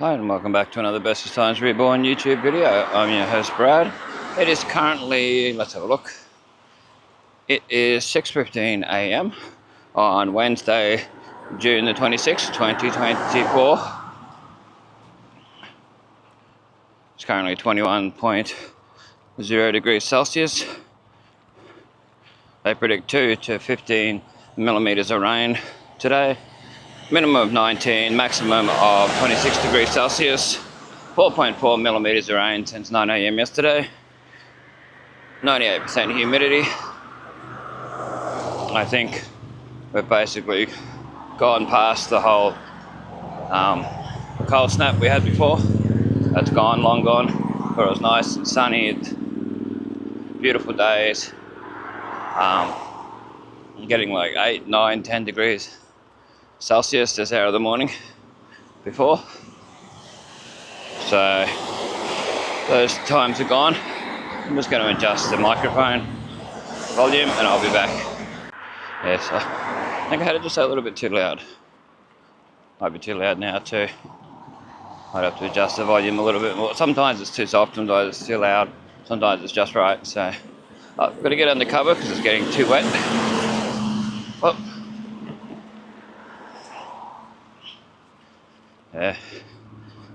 Hi and welcome back to another Best of Times Reborn YouTube video. I'm your host Brad. It is currently, let's have a look, it is 6:15 a.m. on Wednesday, June the 26th, 2024. It's currently 21.0 degrees Celsius. They predict 2 to 15 millimeters of rain today. Minimum of 19, maximum of 26 degrees Celsius. 4.4 millimeters of rain since 9 a.m. yesterday. 98% humidity. I think we've basically gone past the whole cold snap we had before. That's gone, long gone. But it was nice and sunny, beautiful days. Getting like 8, 9, 10 degrees Celsius this hour of the morning before. So those times are gone. I'm just going to adjust the microphone volume and I'll be back. Yes, I think I had it just a little bit too loud. Might be too loud now too. Might have to adjust the volume a little bit more. Sometimes it's too soft, sometimes it's too loud, sometimes it's just right. So I've got to get under cover because it's getting too wet. Oh. Yeah,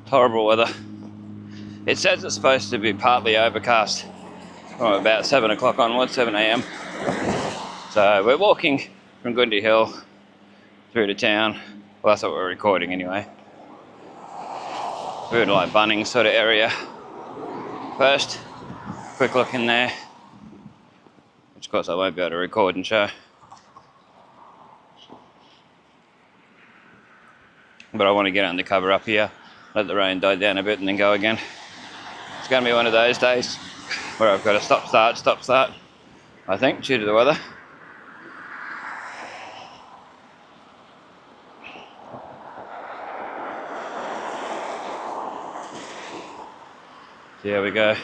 horrible weather. It says it's supposed to be partly overcast from about 7 o'clock onwards, 7 a.m. So we're walking from Gundy Hill through to town. Well, that's what we're recording anyway. Through to like Bunnings sort of area. First, quick look in there, which of course I won't be able to record and show. But I want to get under cover up here, let the rain die down a bit and then go again. It's going to be one of those days where I've got to stop start, I think, due to the weather. So here we go.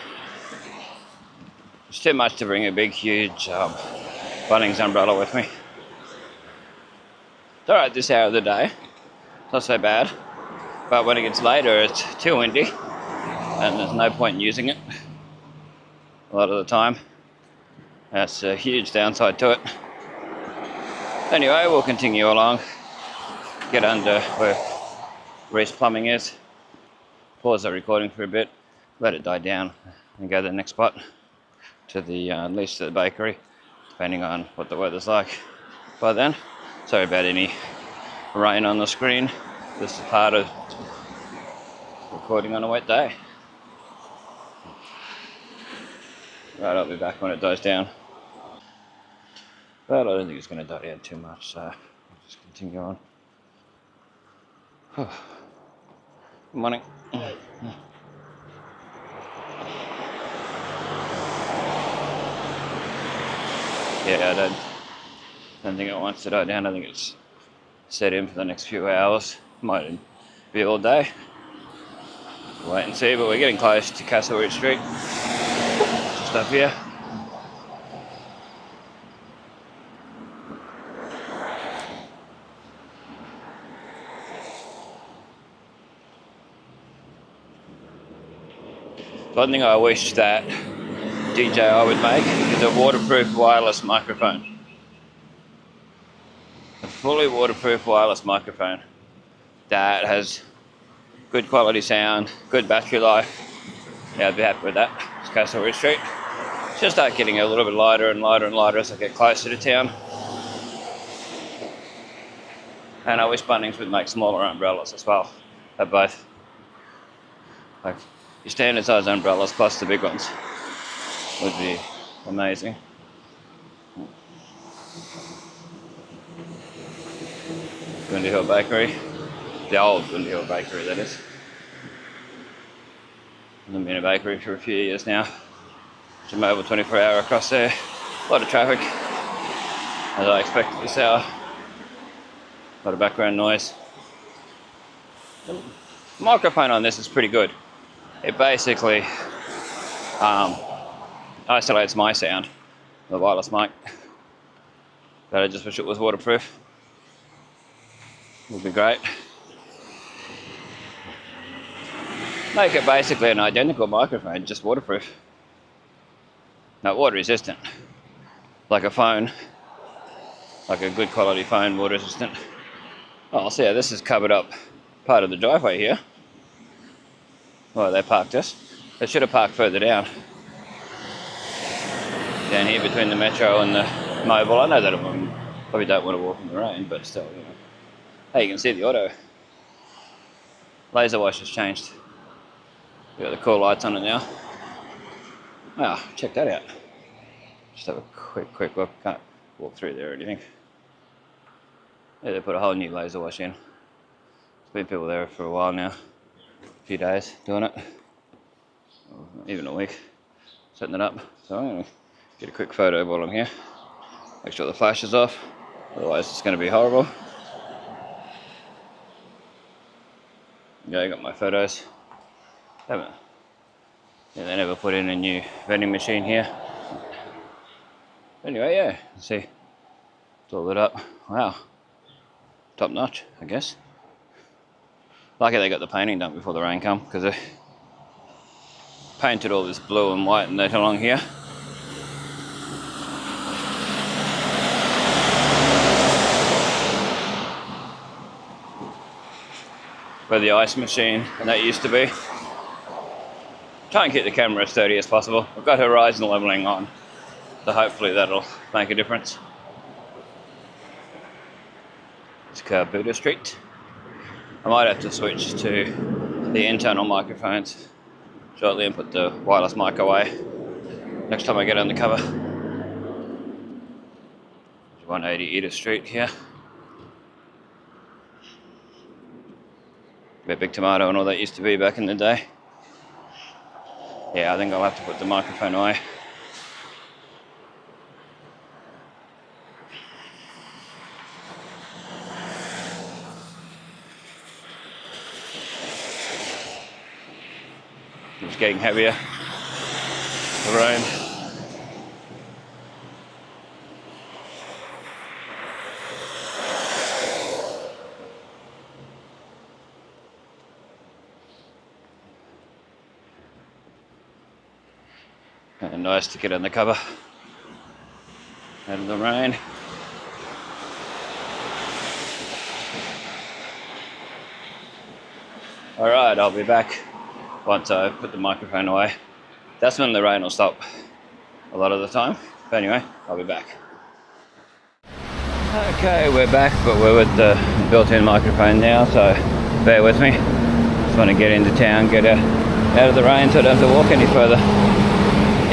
It's too much to bring a big, huge Bunnings umbrella with me. It's alright this hour of the day. It's not so bad. But when it gets later, it's too windy. And there's no point in using it a lot of the time. That's a huge downside to it. Anyway, we'll continue along. Get under where Reese Plumbing is. Pause the recording for a bit. Let it die down and go to the next spot. To the at least to the bakery, depending on what the weather's like by then. Sorry about any rain on the screen. This is part of recording on a wet day. Right, I'll be back when it dies down. But I don't think it's going to die down too much, so I'll just continue on. Good morning. Yeah, I don't think it wants to die down. I think it's set in for the next few hours. Might be all day. Wait and see, but we're getting close to Castlewood Street. Just up here. One thing I wish that DJI would make is a waterproof wireless microphone. A fully waterproof wireless microphone that has good quality sound, good battery life. Yeah, I'd be happy with that. It's Castlewood Street. It's just start getting a little bit lighter and lighter and lighter as I get closer to town. And I wish Bunnings would make smaller umbrellas as well. They're both. Like your standard size umbrellas plus the big ones would be amazing. Gundy Hill Bakery. The old Gundy Hill Bakery, that is. I've been a bakery for a few years now. It's a mobile 24-hour across there. A lot of traffic, as I expected this hour. A lot of background noise. The microphone on this is pretty good. It basically isolates my sound, the wireless mic. But I just wish it was waterproof. Would be great. make it basically an identical microphone, just waterproof. No, water resistant. Like a phone. Like a good quality phone, water resistant. Oh, so yeah, this is covered up part of the driveway here. Well, they parked us. They should have parked further down. Down here between the Metro and the Mobile. I know that I probably don't want to walk in the rain, but still, you know. Hey, you can see the auto. Laser wash has changed. We've got the cool lights on it now. Wow, check that out. Just have a quick look. Can't walk through there or anything. Yeah, they put a whole new laser wash in. There's been people there for a while now. A few days doing it. Or even a week. Setting it up. So I'm going to get a quick photo while I'm here. Make sure the flash is off. Otherwise it's going to be horrible. Yeah, I got my photos. Haven't. Yeah, they never put in a new vending machine here. Anyway, yeah, see, it's all lit up. Wow, top notch, I guess. Lucky they got the painting done before the rain come, because they painted all this blue and white and that along here. Where the ice machine and that used to be. Try and keep the camera as sturdy as possible. I've got horizon leveling on, so hopefully that'll make a difference. It's Buddha Street. I might have to switch to the internal microphones shortly and put the wireless mic away next time I get undercover. 180 Edith Street here. Where Big Tomato and all that used to be back in the day. Yeah, I think I'll have to put the microphone away. It's getting heavier. The rain. And nice to get undercover out of the rain. Alright, I'll be back once I put the microphone away. That's when the rain will stop a lot of the time. But anyway, I'll be back. Okay, we're back, but we're with the built-in microphone now, so bear with me. Just want to get into town, get out of the rain so I don't have to walk any further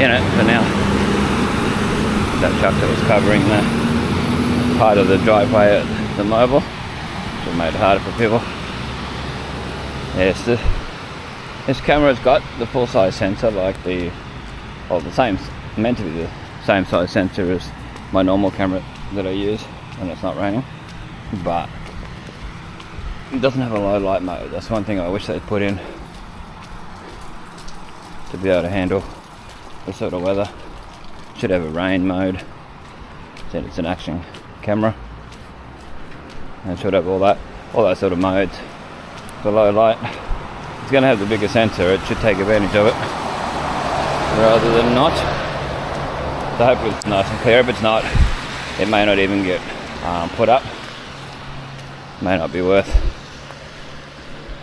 in it for now. That truck that was covering the part of the driveway at the Mobile, which made it harder for people. Yes, this camera's got the full-size sensor, like the same, meant to be the same size sensor as my normal camera that I use when it's not raining, but it doesn't have a low light mode. That's one thing I wish they'd put in to be able to handle this sort of weather. Should have a rain mode, then it's an action camera, and should have all that sort of modes. For low light, it's going to have the bigger sensor. It should take advantage of it rather than not. So hopefully it's nice and clear. If it's not, it may not even get put up. May not be worth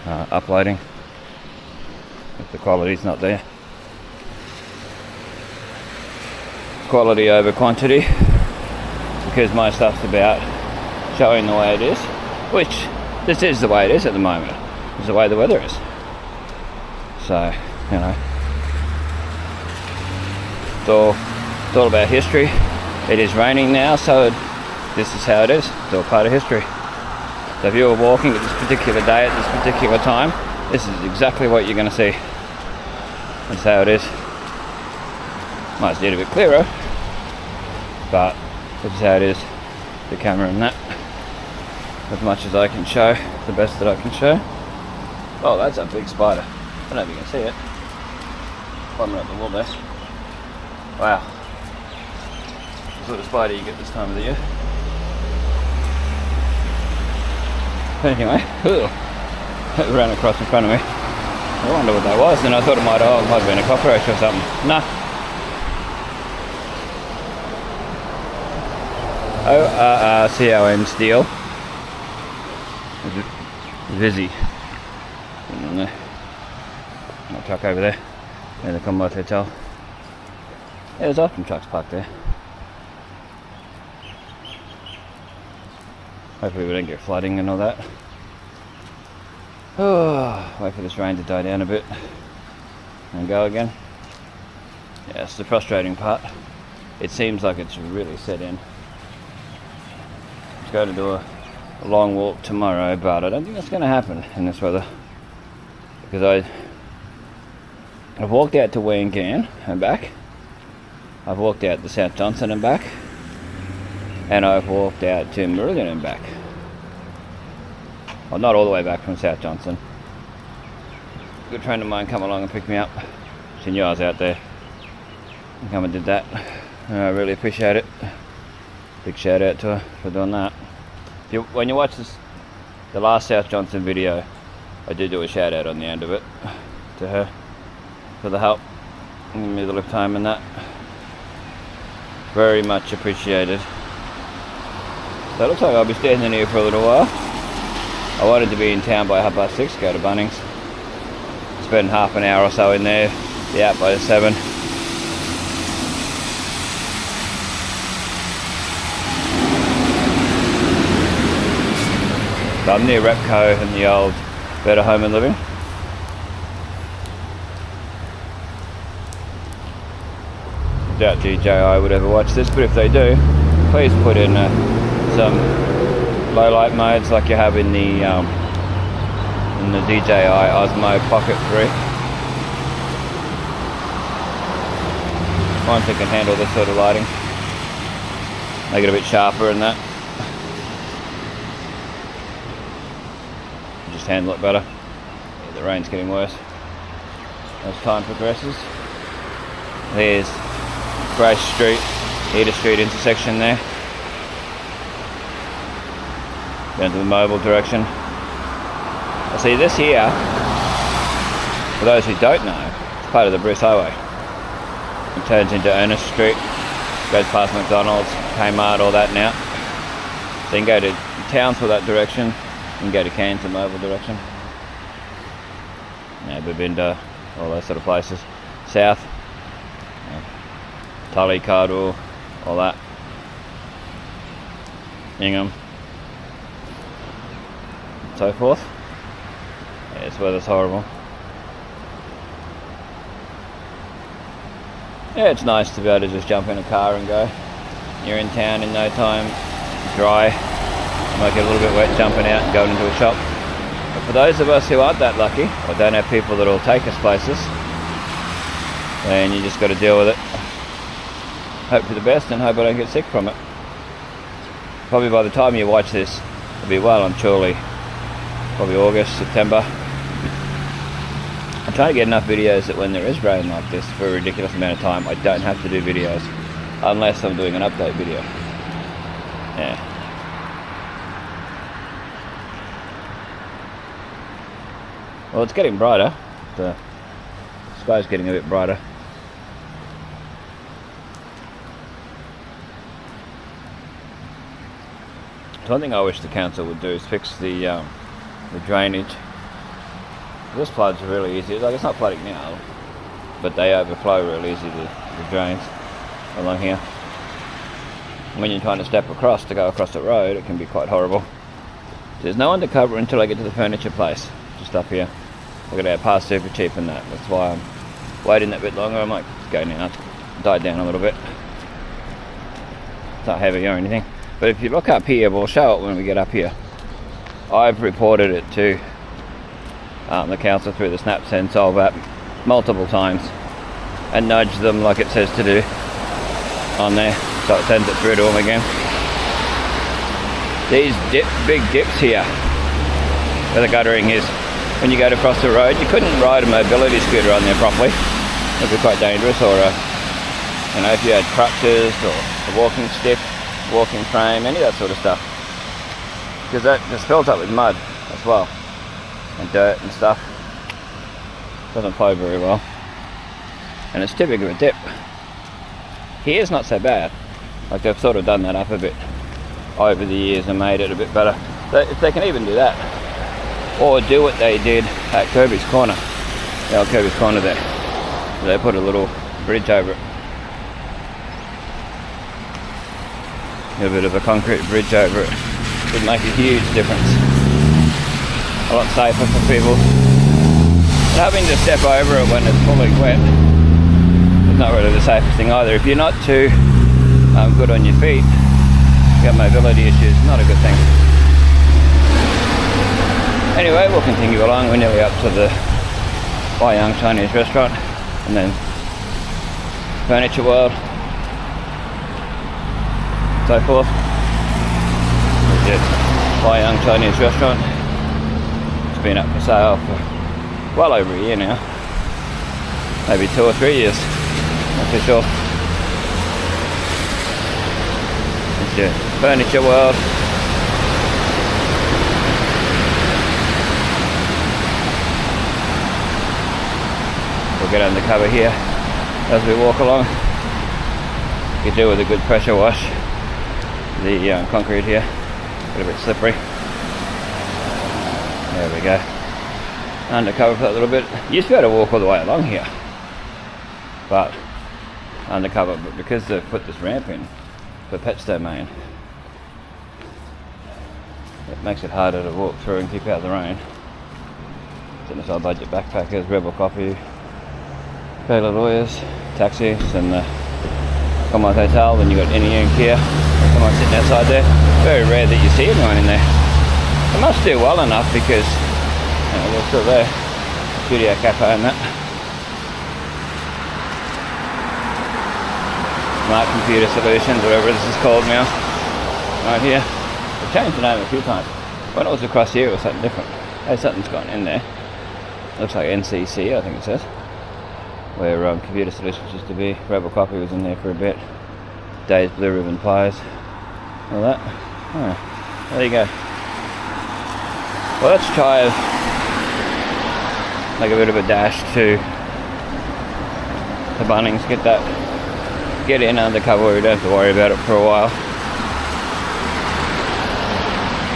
uploading if the quality's not there. Quality over quantity, because my stuff's about showing the way it is, which this is the way it is at the moment. It's the way the weather is. So, you know, it's all about history. It is raining now, so this is how it is. It's all part of history. So if you were walking at this particular day at this particular time, this is exactly what you're going to see. That's how it is. Might need a bit clearer, but this is how it is. The camera and that, as much as I can show, the best that I can show. Oh, that's a big spider. I don't know if you can see it. Climbing up the wall there. Wow. The sort of spider you get this time of the year. Anyway, it ran across in front of me. I wonder what that was, and I thought it might have been a cockroach or something. Nah. ORRCON steel. Vizzy. That truck over there. Near the Commonwealth Hotel. Yeah, there's often trucks parked there. Hopefully we don't get flooding and all that. Oh, wait for this rain to die down a bit and go again. Yeah, it's the frustrating part. It seems like it's really set in. I'm going to do a long walk tomorrow, but I don't think that's going to happen in this weather, because I've walked out to Wangan and back. I've walked out to South Johnson and back, and I've walked out to Marillion and back. Well, not all the way back from South Johnson. A good friend of mine come along and picked me up. She knew I was out there and come and did that. And I really appreciate it. Big shout out to her for doing that. When you watch the last South Johnson video, I did do a shout out on the end of it to her for the help in the lift home and that. Very much appreciated. So it looks like I'll be standing here for a little while. I wanted to be in town by 6:30, go to Bunnings. Spend half an hour or so in there, be out by 7. So I'm near Repco and the old Better Home and Living. I doubt DJI would ever watch this, but if they do, please put in some low light modes like you have in the DJI Osmo Pocket 3. Once it can handle this sort of lighting, make it a bit sharper and that. Just handle it better. Yeah, the rain's getting worse as time progresses. There's Grace Street, Eder Street intersection there. Down to the Mobile direction. I see this here, for those who don't know, it's part of the Bruce Highway. It turns into Ernest Street, goes past McDonald's, Kmart, all that now. Then go to Townsville that direction, and go to Cairns, the Mobile direction. Yeah, Babinda, all those sort of places. South, Tully, Cardwell, all that. Ingham. So forth. Yeah, this weather's horrible. Yeah, it's nice to be able to just jump in a car and go. You're in town in no time, dry, might get a little bit wet jumping out and going into a shop. But for those of us who aren't that lucky, or don't have people that will take us places, then you just got to deal with it. Hope for the best and hope I don't get sick from it. Probably by the time you watch this, it'll be well and truly probably August, September. I'm trying to get enough videos that when there is rain like this for a ridiculous amount of time, I don't have to do videos unless I'm doing an update video. Yeah. Well, it's getting brighter. The sky's getting a bit brighter. So one thing I wish the council would do is fix the drainage. This flood's really easy. Like, it's not flooding now, but they overflow real easy, the drains along here. When you're trying to step across to go across the road, it can be quite horrible. There's no undercover until I get to the furniture place, just up here. Look at that, past Super Cheap and that. That's why I'm waiting that bit longer. I might go now. It's died down a little bit. It's not heavy or anything. But if you look up here, we'll show it when we get up here. I've reported it to the council through the Snap Sensol app multiple times and nudged them like it says to do on there, so it sends it through to them again. These big dips here where the guttering is, when you go to cross the road, you couldn't ride a mobility scooter on there properly. It would be quite dangerous, or you know, if you had crutches or a walking stick, walking frame, any of that sort of stuff, because that just fills up with mud as well and dirt and stuff. doesn't flow very well, and it's too big of a dip. Here's not so bad. Like they've sort of done that up a bit over the years and made it a bit better. So if they can even do that, or do what they did at Kirby's Corner, the old Kirby's Corner there, they put a little bridge over it, a bit of a concrete bridge over it, would make a huge difference. A lot safer for people. And having to step over it when it's fully wet is not really the safest thing either. If you're not too good on your feet, you have mobility issues, not a good thing. Anyway, we'll continue along. We're nearly up to the Young Chinese restaurant, and then Furniture World, so forth. Young Chinese restaurant. It's been up for sale for well over a year now, maybe 2 or 3 years, not too sure. It's your Furniture World. We'll get undercover here as we walk along. You can do with a good pressure wash. The concrete here, a bit slippery. There we go. Undercover for a little bit. You used to be able to walk all the way along here, but undercover. But because they've put this ramp in for Pets Domain, it makes it harder to walk through and keep out the rain. Innisfail budget backpackers, Rebel Coffee, Taylor Lawyers, taxis, and the Commonwealth Hotel. Then you got Innie Ink here. Someone sitting outside there. Very rare that you see anyone in there. They must do well enough because they're still there. Studio Cafe and that. Smart Computer Solutions, whatever this is called now. Right here. They've changed the name a few times. When it was across here, it was something different. Hey, something's gone in there. Looks like NCC, I think it says. Where Computer Solutions used to be. Rebel Coffee was in there for a bit. Dave's Blue Ribbon Pies. All that. Oh, there you go. Well, let's try like a bit of a dash to the Bunnings. Get in undercover where we don't have to worry about it for a while.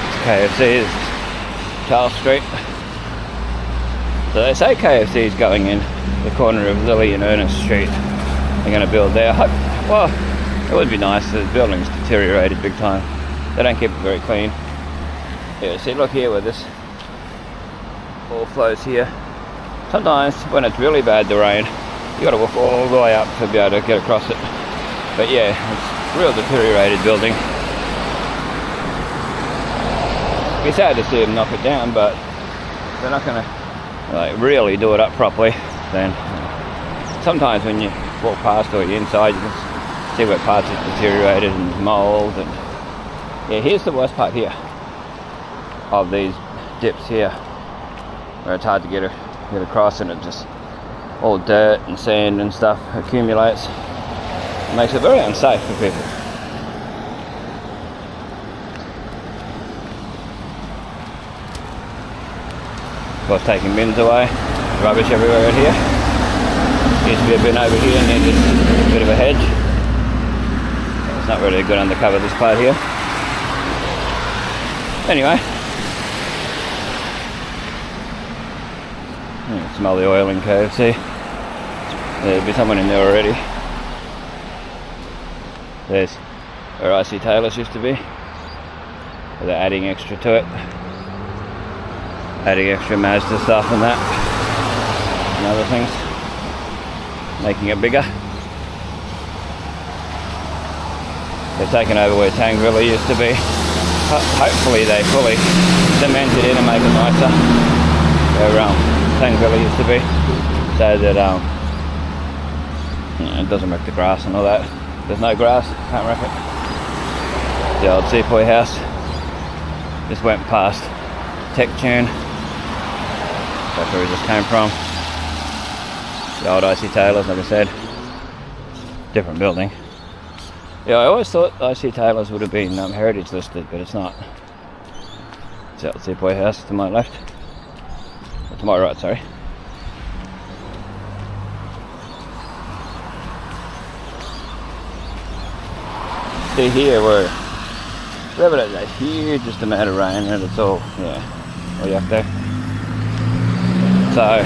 It's KFC's Charles Street. So they say KFC is going in the corner of Lily and Ernest Street. They're going to build there. Well, it would be nice. The building's deteriorated big time. They don't keep it very clean. Yeah, see, look here where this all flows here. Sometimes when it's really bad, the rain, you got to walk all the way up to be able to get across it. But yeah, it's a real deteriorated building. It's sad to see them knock it down, but they're not going to like really do it up properly. Then sometimes when you walk past or you're inside, you can see where parts are deteriorated and mold. And yeah, here's the worst part here of these dips here, where it's hard to get across, and it just all dirt and sand and stuff accumulates. It makes it very unsafe for people. Of course, taking bins away, rubbish everywhere out here. Used to be a bin over here, needed a bit of a hedge. It's not really good undercover, this part here. Anyway, you can smell the oil in KFC. There'll be someone in there already. There's where I.C. Taylor's used to be. They're adding extra to it. Adding extra Mazda stuff and that. And other things. Making it bigger. They've taken over where Tangrilla used to be. Hopefully they fully cement it in and make it nicer. Where Tangrilla used to be. So that it doesn't wreck the grass and all that. There's no grass, can't wreck it. The old Sepoy house. Just went past Tech Tune. That's where we just came from. The old I.C. Taylor's, like I said. Different building. Yeah, I always thought I.C. Taylor's would have been heritage listed, but it's not. It's the old Sepoy house to my left. Or to my right, sorry. See here where wherever there's a hugest amount of rain and it's all, yeah, way up there. So,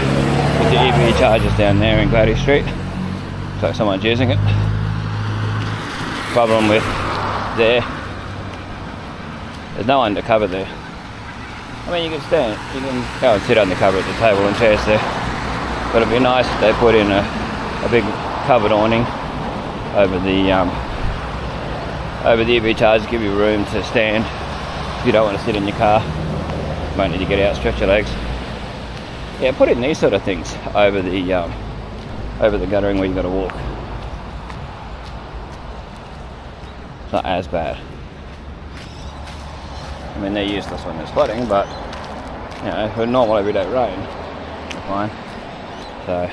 with the EV chargers down there in Gladys Street, looks like someone's using it. Problem with there's no one to cover there. I mean, you can go and sit on the cover at the table and chairs there. But it'd be nice if they put in a big covered awning over the EV chargers, give you room to stand if you don't want to sit in your car. You might need to get out, stretch your legs. Yeah, put in these sort of things over the guttering where you got to walk. It's not as bad. I mean, they're useless when there's flooding, but you know, for normal everyday rain, they're fine. So,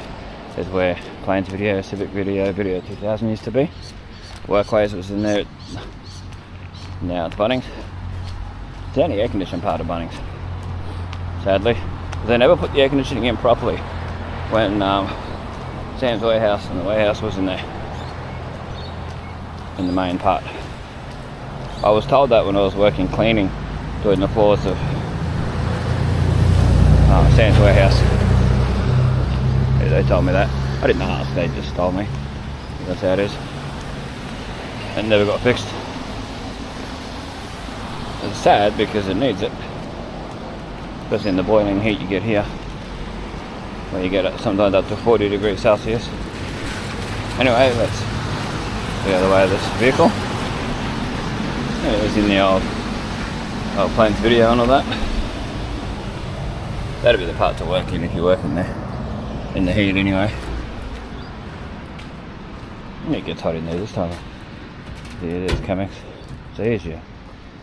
there's where Plains Video, Civic Video, Video 2000 used to be. Workways was in there. Now it's Bunnings. It's the only air conditioning part of Bunnings, sadly. They never put the air conditioning in properly when Sam's warehouse and the warehouse was in there, in the main part. I was told that when I was working cleaning, doing the floors of Sam's warehouse. Yeah, they told me that. I didn't ask, they just told me. That's how it is. And never got fixed. It's sad because it needs it. Especially in the boiling heat you get here. Where you get it sometimes up to 40 degrees Celsius. Anyway, let's get out of the way of this vehicle. Yeah, it was in the old Plains Video and all that. That'd be the part to work in if you're working there. In the heat anyway. It gets hot in there this time. Yeah, there's Chemex. So here's your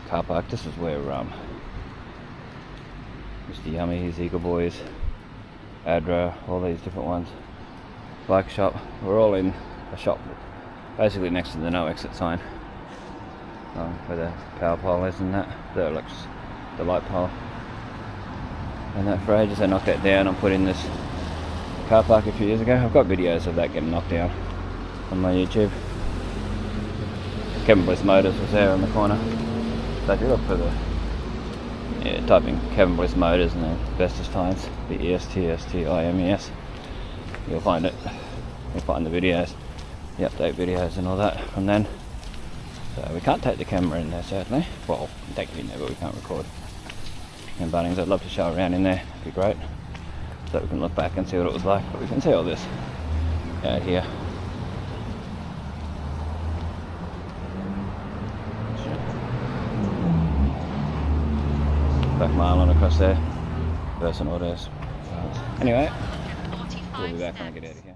car park. This is where Mr. Yummy, his Eagle Boys, Adra, all these different ones. Bike shop. We're all in a shop basically next to the no exit sign. Where the power pole is and that. The light pole. And that for ages, I knocked that down and put in this car park a few years ago. I've got videos of that getting knocked down on my YouTube. Kevin Bliss Motors was there in the corner. So if you look for type in Kevin Bliss Motors and then Asbestos Finds, the ESTSTIMES, you'll find it. You'll find the videos, the update videos and all that from then. So we can't take the camera in there certainly. Well, we can take it in there but we can't record. And Bunnings, I'd love to show around in there, it'd be great. So that we can look back and see what it was like, but we can see all this out here. Back Marlin across there, Person Autos. Anyway, we'll be back when I get out of here.